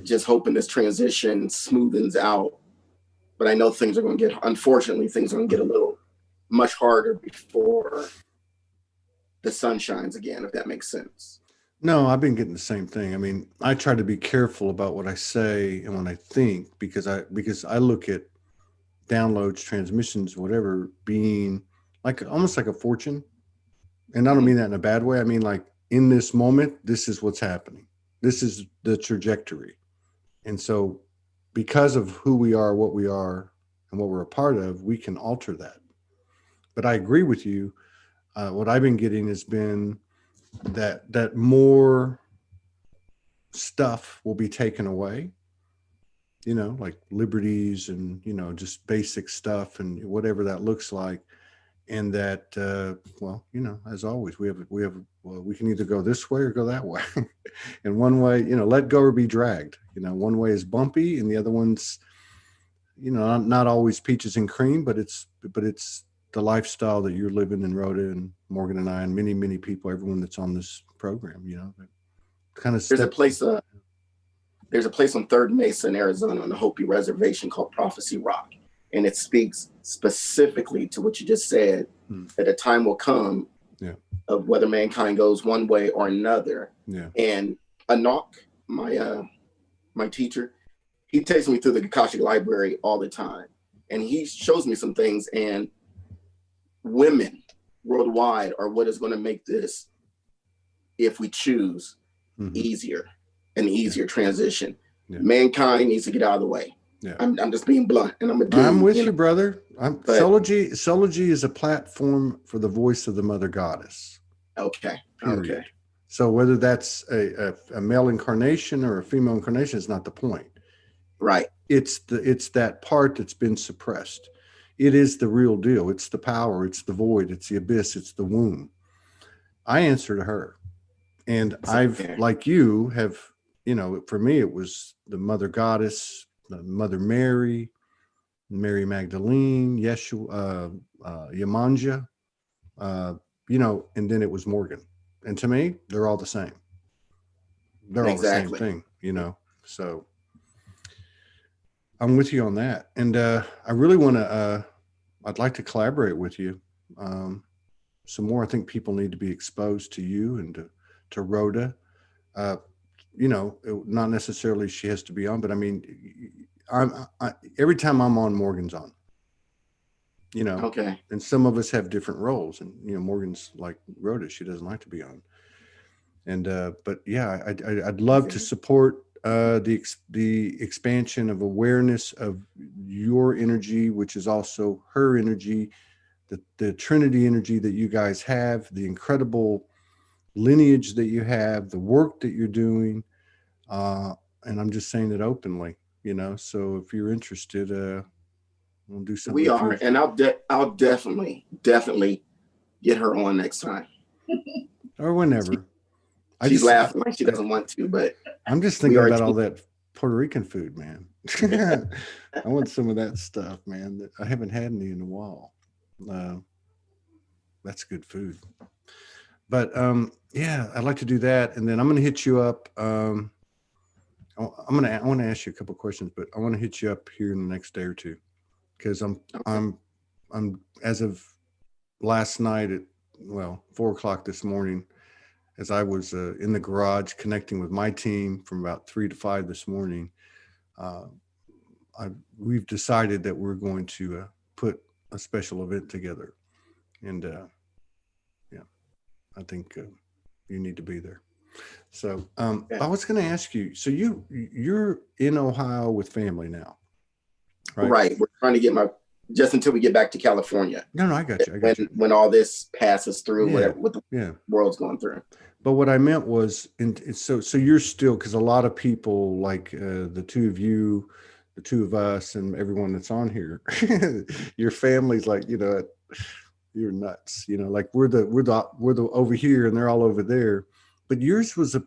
just hoping this transition smoothens out. But I know things are going to unfortunately, things are going to get a little much harder before the sun shines again, if that makes sense. No, I've been getting the same thing. I mean, I try to be careful about what I say and what I think, because I look at downloads, transmissions, whatever, being almost like a fortune. And I don't mean that in a bad way. I mean, like, in this moment, this is what's happening. This is the trajectory. And so because of who we are, what we are, and what we're a part of, we can alter that. But I agree with you. What I've been getting has been that more stuff will be taken away, like liberties and, just basic stuff and whatever that looks like. And that, as always, we can either go this way or go that way. And one way, let go or be dragged. One way is bumpy, and the other one's, not always peaches and cream, but it's the lifestyle that you're living, and Rhoda and Morgan and I and many, many people, everyone that's on this program, kind of. There's a place on 3rd Mesa in Arizona on the Hopi Reservation called Prophecy Rock. And it speaks specifically to what you just said, that a time will come of whether mankind goes one way or another. Yeah. And Anak, my teacher, he takes me through the Akashic Library all the time. And he shows me some things, and women worldwide are what is going to make this, if we choose, easier, an easier transition. Yeah. Mankind needs to get out of the way. Yeah. I'm just being blunt, and I'm with you, brother. Soulology is a platform for the voice of the Mother Goddess. Okay. Period. Okay. So whether that's a male incarnation or a female incarnation is not the point. Right. It's that part that's been suppressed. It is the real deal. It's the power. It's the void. It's the abyss. It's the womb. I answer to her, and like you have, for me, it was the Mother Goddess, the Mother Mary, Mary Magdalene, Yeshua, Yamanja, you know, and then it was Morgan. And to me, they're all the same. They're all the same Exactly. thing, you know. So I'm with you on that. And I really want to, I'd like to collaborate with you some more. I think people need to be exposed to you and to Rhoda. Uh, you know, not necessarily she has to be on, but I mean, every time I'm on, Morgan's on, you know, Okay. and some of us have different roles, and, you know, Morgan's like Rhoda, she doesn't like to be on. And, but yeah, I'd love to support the expansion of awareness of your energy, which is also her energy, the Trinity energy that you guys have, the incredible lineage that you have, the work that you're doing. And I'm just saying it openly, you know. So if you're interested, we'll do something. We are, and I'll definitely get her on next time. Or whenever. She's laughing like she doesn't want to, but I'm just thinking about all that Puerto Rican food, man. I want some of that stuff, man. That I haven't had any in a while. That's good food. But yeah, I'd like to do that, and then I'm going to hit you up. I want to ask you a couple of questions, but I want to hit you up here in the next day or two, because I'm as of last night at 4:00 this morning, as I was in the garage connecting with my team from about 3 to 5 this morning. We've decided that we're going to put a special event together, and yeah, I think you need to be there. So I was going to ask you, so you're in Ohio with family now, right? Right. We're trying to get just until we get back to California. No, I got you. When all this passes through, yeah. what the world's going through. But what I meant was, so you're still, because a lot of people, like the two of you, the two of us, and everyone that's on here, your family's like, you know, you're nuts, you know, like we're the over here and they're all over there. But yours was that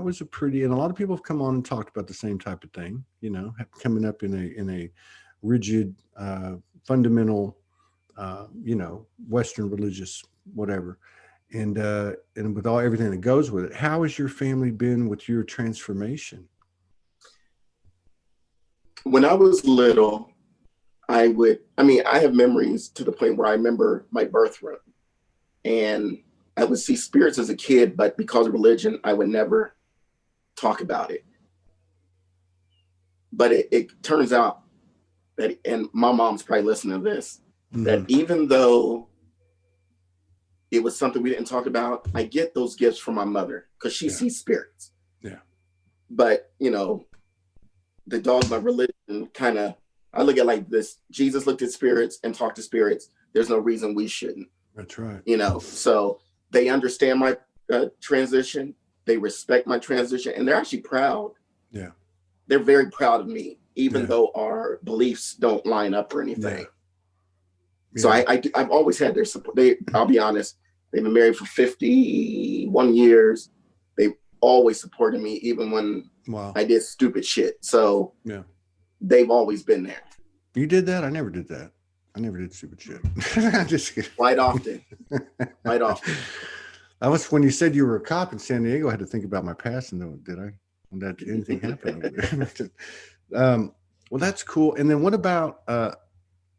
was a pretty, and a lot of people have come on and talked about the same type of thing, you know, coming up in a rigid, fundamental, you know, Western religious, whatever. And with everything that goes with it, how has your family been with your transformation? When I was little, I have memories to the point where I remember my birth room, and I would see spirits as a kid, but because of religion, I would never talk about it. But it turns out that, and my mom's probably listening to this, that even though it was something we didn't talk about, I get those gifts from my mother because she sees spirits. Yeah. But, you know, the dogma of religion kind of, I look at like this: Jesus looked at spirits and talked to spirits. There's no reason we shouldn't. That's right. You know, so they understand my transition. They respect my transition, and they're actually proud. Yeah. They're very proud of me, even though our beliefs don't line up or anything. Yeah. So I've always had their support. I'll be honest, they've been married for 51 years. They've always supported me, even when I did stupid shit. So they've always been there. You did that? I never did that. I never did stupid shit. Just kidding. Quite often. Quite often. I was, when you said you were a cop in San Diego, I had to think about my past, and did I? When that anything happened over there? Well, that's cool. And then what about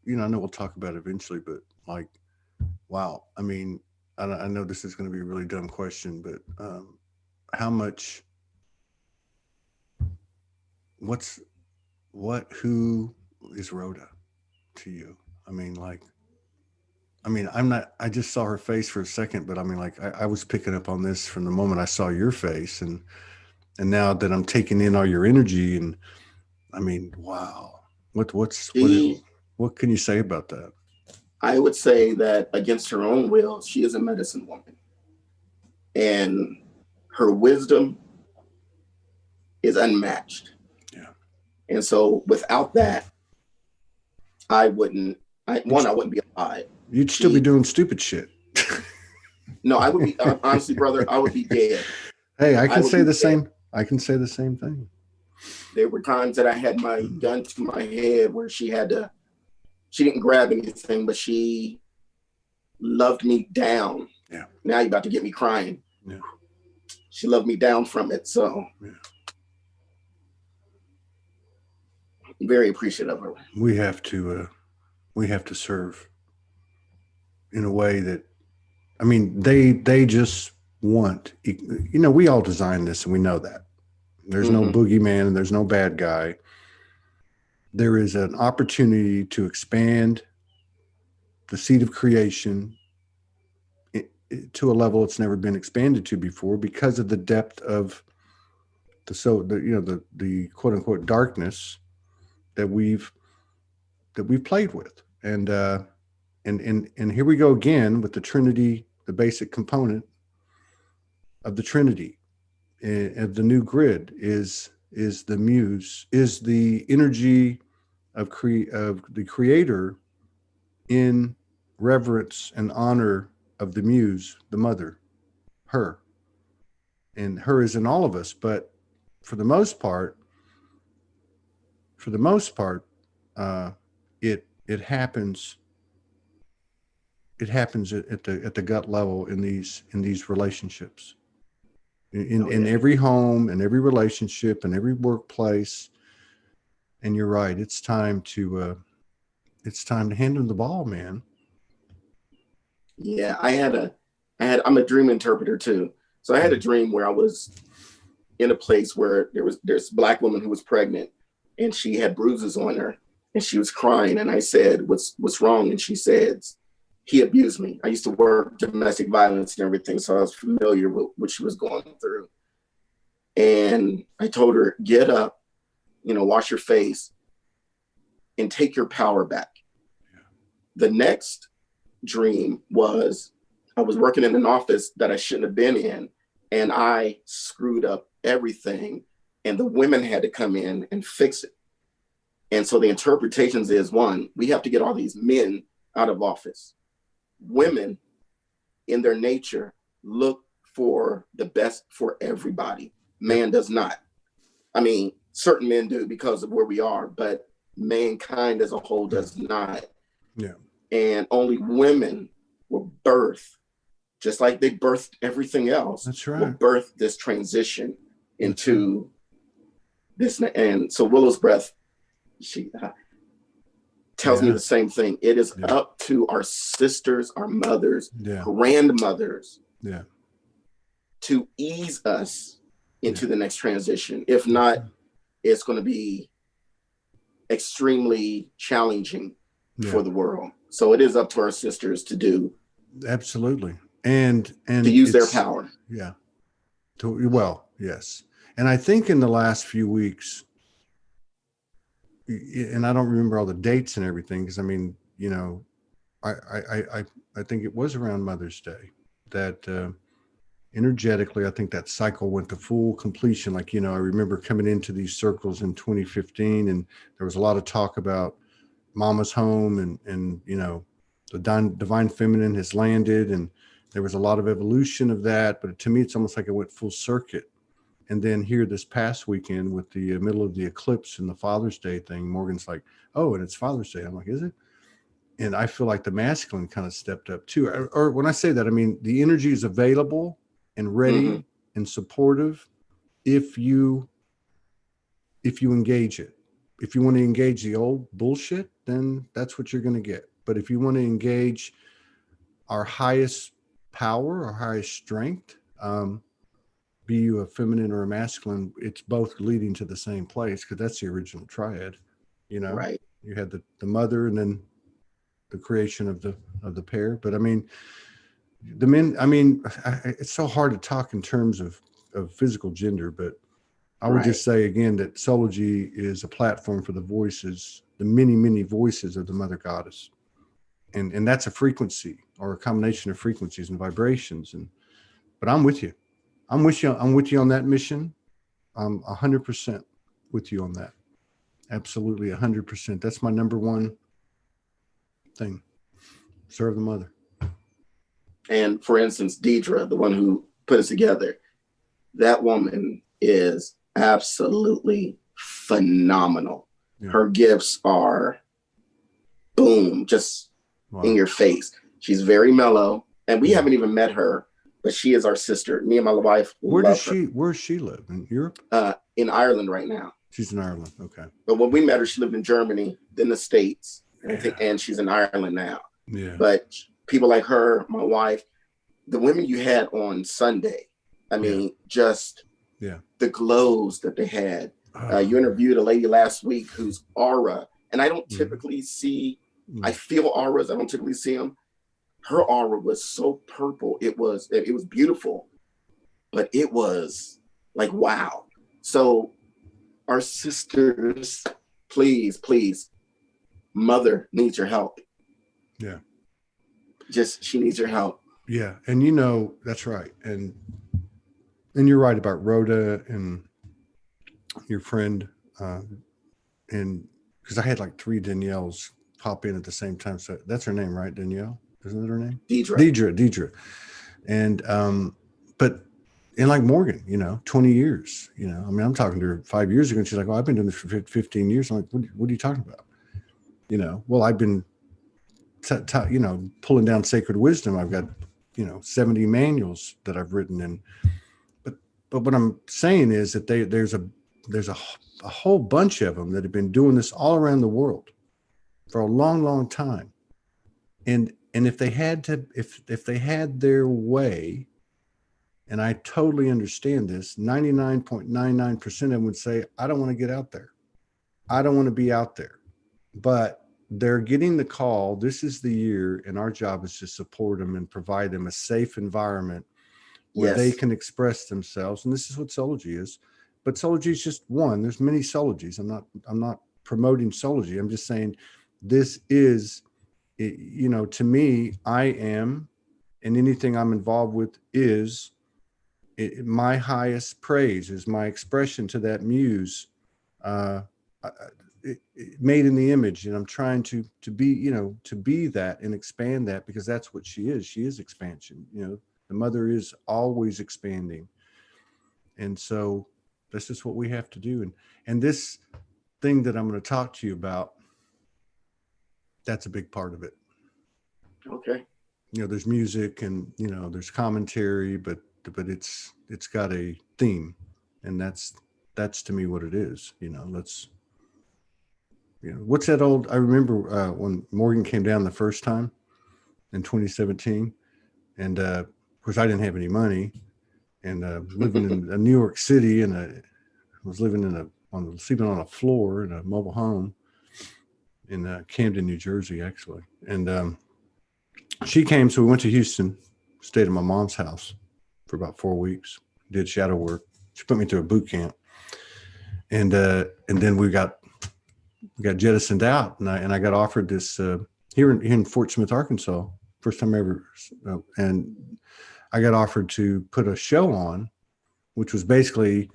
you know, I know we'll talk about it eventually, but like, wow. I mean, I know this is going to be a really dumb question, but how much, who is Rhoda to you? I mean, like, I just saw her face for a second, but I mean, like, I was picking up on this from the moment I saw your face, and now that I'm taking in all your energy, and I mean, wow. What can you say about that? I would say that against her own will, she is a medicine woman. And her wisdom is unmatched. Yeah. And so without that, I wouldn't be alive. You'd still be doing stupid shit. No, I would be, honestly, brother, I would be dead. Hey, I can say the same thing. There were times that I had my gun to my head where she didn't grab anything, but she loved me down. Yeah. Now you're about to get me crying. Yeah. She loved me down from it. So yeah. I'm very appreciative of her. We have to serve in a way that, I mean, they just want, we all designed this and we know that. There's no boogeyman and there's no bad guy. There is an opportunity to expand the seed of creation to a level it's never been expanded to before because of the depth of the quote unquote darkness that we've played with. And here we go again with the Trinity, the basic component of the Trinity of the new grid is the muse, is the energy of the creator in reverence and honor of the muse, the mother, her. And her is in all of us, but for the most part, it happens at the gut level in these relationships, in every home, in every relationship, in every workplace. And you're right, it's time to hand them the ball, man. Yeah, I'm a dream interpreter too. So I had a dream where I was in a place where there's a Black woman who was pregnant and she had bruises on her and she was crying. And I said, what's wrong? And she said, he abused me. I used to work domestic violence and everything, so I was familiar with what she was going through. And I told her, get up, wash your face and take your power back. Yeah. The next dream was I was working in an office that I shouldn't have been in, and I screwed up everything, and the women had to come in and fix it. And so the interpretations is, one, we have to get all these men out of office. Women, in their nature, look for the best for everybody. Man does not. I mean, certain men do because of where we are, but mankind as a whole does not. Yeah. And only women will birth, just like they birthed everything else. That's right. Will birth this transition into this. And so Willow's breath, she tells me the same thing. It is up to our sisters, our mothers, grandmothers, to ease us into the next transition. If not, it's going to be extremely challenging for the world. So it is up to our sisters to do. Absolutely. And to use their power. Yeah. Well, yes. And I think in the last few weeks, and I don't remember all the dates and everything, because I mean, I think it was around Mother's Day that energetically, I think that cycle went to full completion. Like, I remember coming into these circles in 2015, and there was a lot of talk about Mama's home and the divine feminine has landed, and there was a lot of evolution of that. But to me, it's almost like it went full circuit. And then here this past weekend with the middle of the eclipse and the Father's Day thing, Morgan's like, oh, and it's Father's Day. I'm like, is it? And I feel like the masculine kind of stepped up too. Or when I say that, I mean, the energy is available and ready and supportive if you engage it. If you want to engage the old bullshit, then that's what you're going to get. But if you want to engage our highest power, our highest strength, be you a feminine or a masculine, it's both leading to the same place, because that's the original triad. Right. You had the mother and then the creation of the pair. But I mean, the men, I mean, it's so hard to talk in terms of physical gender, but I would just say again that Soulology is a platform for the voices, the many, many voices of the Mother Goddess. And that's a frequency or a combination of frequencies and vibrations. But I'm with you. I'm with you on that mission. I'm 100% with you on that. Absolutely 100%. That's my number one thing. Serve the mother. And for instance, Deidre, the one who put us together, that woman is absolutely phenomenal. Yeah. Her gifts are boom, just in your face. She's very mellow, and we haven't even met her, but she is our sister. Me and my wife love her. Where does she live? In Europe? In Ireland right now. She's in Ireland. Okay. But when we met her, she lived in Germany, then the States, and she's in Ireland now. Yeah. But people like her, my wife, the women you had on Sunday, I mean, just the glows that they had. You interviewed a lady last week whose aura, and I don't typically see, I feel auras, I don't typically see them. Her aura was so purple. It was beautiful, but it was like, wow. So our sisters, please, mother needs your help. Yeah. She needs your help. Yeah. And you know, that's right. And you're right about Rhoda and your friend. And because I had like 3 Danielles pop in at the same time. So that's her name, right? Danielle? Isn't that her name? Deidre. And, but, and like Morgan, 20 years, I mean, I'm talking to her 5 years ago and she's like, oh, I've been doing this for 15 years. I'm like, what are you talking about? Well, I've been, pulling down sacred wisdom. I've got, 70 manuals that I've written in, but what I'm saying is that there's a whole bunch of them that have been doing this all around the world for a long, long time. And if they had if they had their way, and I totally understand this, 99.99% of them would say, I don't want to get out there. I don't want to be out there. But they're getting the call. This is the year, and our job is to support them and provide them a safe environment where they can express themselves. And this is what Soulology is. But Soulology is just one. There's many Soulologies. I'm not promoting Soulology. I'm just saying this is, to me, I am, and anything I'm involved with is my highest praise, is my expression to that muse, made in the image. And I'm trying to be, to be that and expand that, because that's what she is. She is expansion. The mother is always expanding. And so this is what we have to do. And this thing that I'm going to talk to you about, that's a big part of it. Okay. There's music and, there's commentary, but it's got a theme, and that's to me what it is. What's that old, I remember when Morgan came down the first time in 2017, and of course I didn't have any money, and living in New York City, and I was living sleeping on a floor in a mobile home in Camden, New Jersey, actually. And she came, so we went to Houston, stayed at my mom's house for about 4 weeks, did shadow work. She put me through a boot camp, and then we got jettisoned out, and I got offered this here in Fort Smith, Arkansas, first time ever, and I got offered to put a show on, which was basically,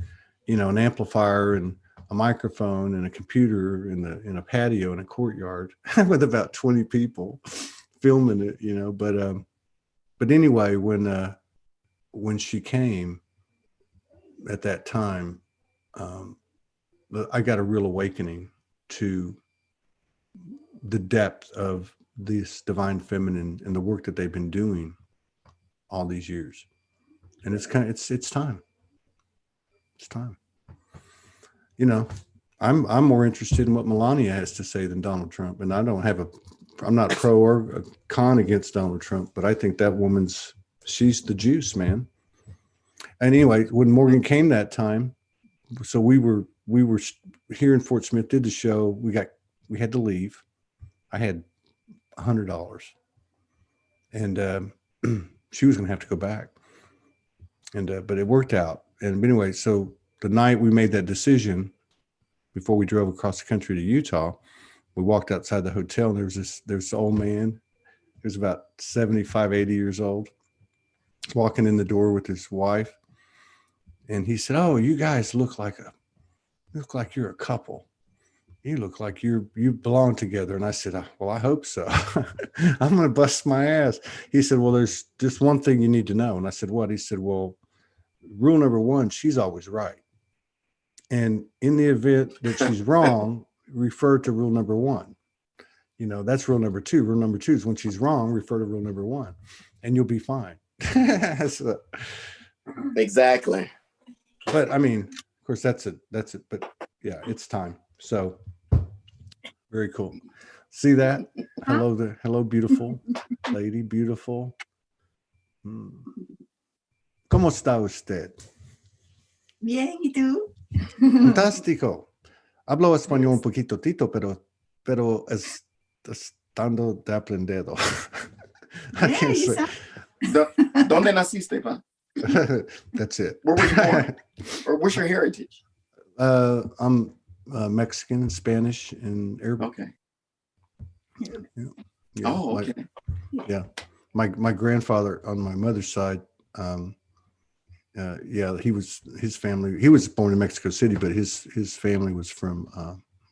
an amplifier and a microphone and a computer in a patio in a courtyard with about 20 people filming it, but anyway, when she came at that time, I got a real awakening to the depth of this divine feminine and the work that they've been doing all these years. And it's time. It's time. I'm more interested in what Melania has to say than Donald Trump. And I'm not pro or con against Donald Trump, but I think that she's the juice, man. And anyway, when Morgan came that time, so we were here in Fort Smith, did the show. We had to leave. I had $100, and she was going to have to go back. And but it worked out. And anyway, so the night we made that decision, before we drove across the country to Utah, we walked outside the hotel, and there's this old man. He was about 75, 80 years old, walking in the door with his wife. And he said, "Oh, you guys look like you're a couple. You look like you belong together." And I said, "Well, I hope so." I'm going to bust my ass. He said, "Well, there's just one thing you need to know." And I said, "What?" He said, "Well, rule number one, she's always right." And in the event that she's wrong, refer to rule number 1. You know, that's rule number 2. Rule number 2 is when she's wrong, refer to rule number 1, and you'll be fine. So, Exactly. but I mean, of course, that's it. But yeah, it's time. So very cool. See that? Hello there. Hello, beautiful lady. Beautiful. ¿Cómo está usted? Bien, ¿y tú? Fantástico. Hablo español un poquito, tito, pero estando de aprendido. I Yeah, can't you say. sound- ¿Dónde naciste, pa? That's it. Where were you born? Or what's your heritage? I'm Mexican, Spanish, and Arabic. Okay. Yeah, Oh, okay. my grandfather on my mother's side, he was born in Mexico City, but his family was from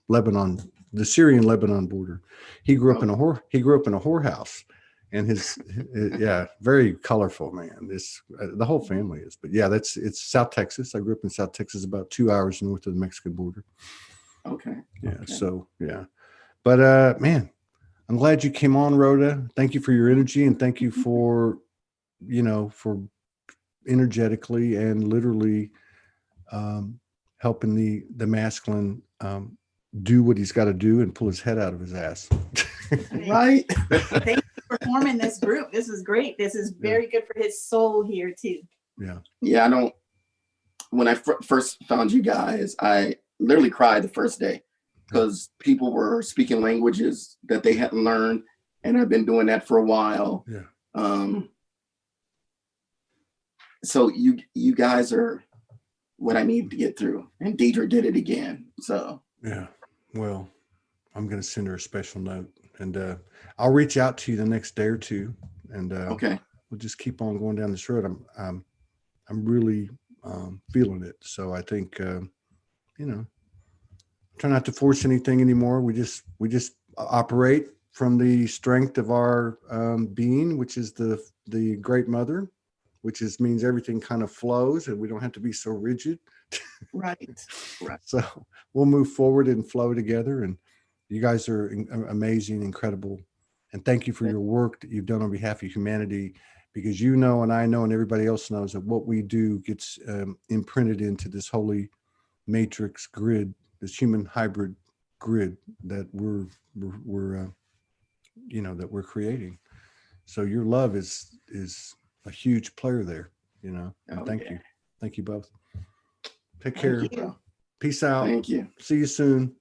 Lebanon, the Syrian-Lebanon border. He grew up in a whorehouse, and very colorful, man. The whole family is, but yeah, it's South Texas. I grew up in South Texas, about 2 hours north of the Mexican border. Okay. Yeah. Okay. So yeah, but man, I'm glad you came on, Rhoda. Thank you for your energy, and thank you for energetically and literally helping the masculine do what he's got to do and pull his head out of his ass. Right. Thank you for forming this group. This is great. This is very good for his soul here too. Yeah. Yeah, when I first found you guys, I literally cried the first day because people were speaking languages that they hadn't learned, and I've been doing that for a while. Yeah. So you guys are what I need to get through, and Deidre did it again. So Yeah. Well, I'm going to send her a special note, and I'll reach out to you the next day or two, and okay. we'll just keep on going down this road. I'm really feeling it. So I think try not to force anything anymore. We just operate from the strength of our being, which is the Great Mother, which means everything kind of flows, and we don't have to be so rigid. Right. So we'll move forward and flow together. And you guys are amazing, incredible. And thank you for your work that you've done on behalf of humanity, because you know, and I know, and everybody else knows that what we do gets imprinted into this holy matrix grid, this human hybrid grid that we're that we're creating. So your love is a huge player there, and thank you. Thank you both. Take care. Thank you. Peace out. Thank you. See you soon. Bye.